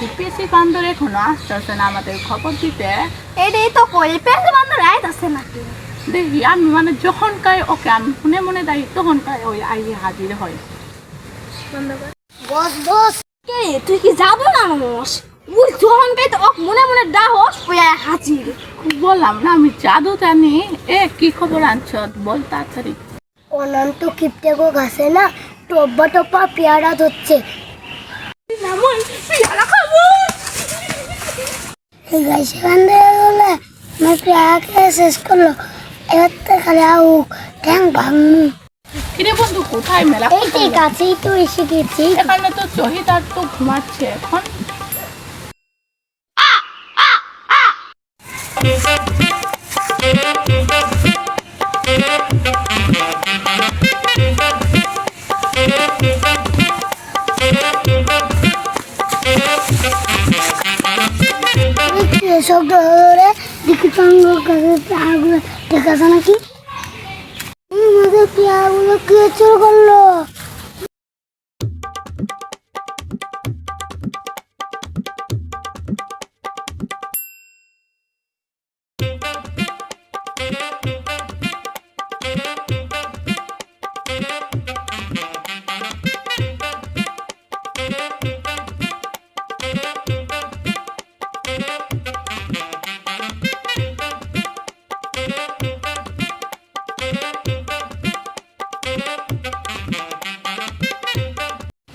দেখি পিসি বান্দর এখনো আসতেছে না আমাদের খবর দিতে। এটাই তো কই পেঁচে বান্দর আইতাছে নাকি দেখি আমি মানে যখন কাই ওকে আমি মনে মনে যাই তখন কাই ওই আইয়ে হাজির হয়। বস বস কে তুই কি যাবো না মোস ওই যখন কাই তো মনে মনে ডাহস ওই হাজির। বললাম না আমি জাদু জানি। কি খবর আনছ বল তাড়াতাড়ি। অনন্ত কিপটে গো গাছে না টব্বা টব্বা পেয়ারা ধরছে। গাছে বান্ধে গেলে আমার পেয়ারা খেয়ে শেষ করলো। এবার তো খালি আউক ঠ্যাং ভাঙমু। কিরে বন্ধু কোথায় মেলা? এই যে কাছেই তো এসে গেছি। এখানে তো চহিদার তো ঘুমাচ্ছে এখন। এসব ধরে দেখি সঙ্গ কাছে আগুলো ঠিক আছে নাকি? আমাদের পেয়ারাগুলো কে চুরি করলো?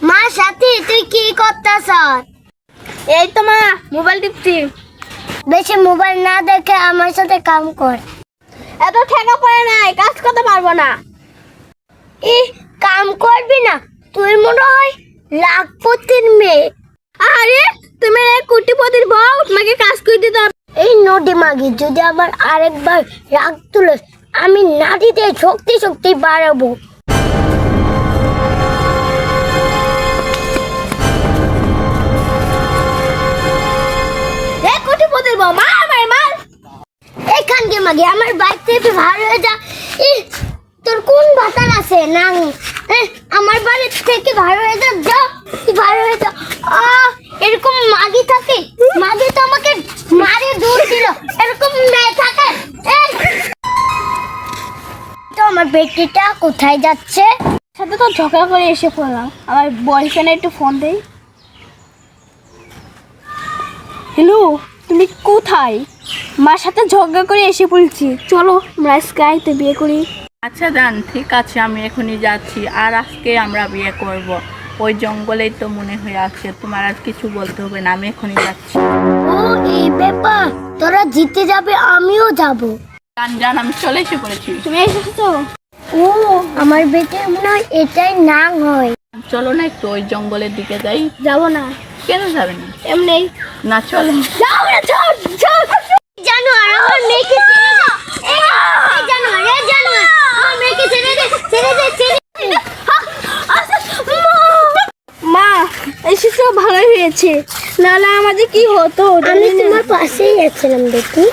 মা সাথী তুই কি করতেছ? এই তো মা মোবাইল টিপছি। বেশি মোবাইল না দেখে আমার সাথে কাম কর। এত ঠেকা পড়ে নাই কাজ করতে পারবো না। কাম করবি না? তুই মনে হয় লাখপতির মেয়ে। আরে তুমি কোটিপতির বউ, তোমাকে কাজ করে দিতে হবে। এই নদী মাগি যদি আবার আরেকবার রাগ তুলে আমি নাটিতে শক্তি শক্তি বাড়াবো। মাগে আমার বাইক থেকে ভার হয়ে যা। তোর কোন ভাতার আছে না? আমার বাড়ি থেকে ভার হয়ে যা, যা ভার হয়ে যা। এরকম মাগি থাকে? মাগি তো আমাকে মারে দূর দিল। এরকম মেয়ে থাকে? তো আমার বেটিটা কোথায় যাচ্ছে? সাথে তো ঝগড়া করে এসে পড়লাম। আমার বয়ফ্রেন্ডে একটু ফোন দেই। হ্যালো, তুমি কোথায়? মার সাথে ঝগড়া করে এসে পড়েছি, চলো আমরা স্কাইতে বিয়ে করি। আচ্ছা জান ঠিক আছে আমি এখনই যাচ্ছি। আর আজকে আমরা বিয়ে করব। ওই জঙ্গলেই তো মনে হয়ে আছে। তোমার আর কিছু বলতে হবে না, আমি এখনই যাচ্ছি। ও এই ব্যাপার, তোরা জিতে যাবে আমিও যাব। জান জান আমি চলে এসে পড়েছি। তুমি এসেছো? ও আমার বেটে মনে হয় এটাই না হয়। চলো না একটু ওই জঙ্গলের দিকে যাই। যাব না। কেন যাবে না? এমনি না চলো। যাও না, চল চল। জানোয়ার আমার মেয়েকে ছেড়ে দে। এই জানোয়ার, এই জানোয়ার আমার মেয়েকে ছেড়ে দে, ছেড়ে দে, ছেড়ে দে। মা এসেছো ভালোই হয়েছে, নাহলে আমাদের কি হতো? আমি তোমার পাশেই আছিলাম দেখি।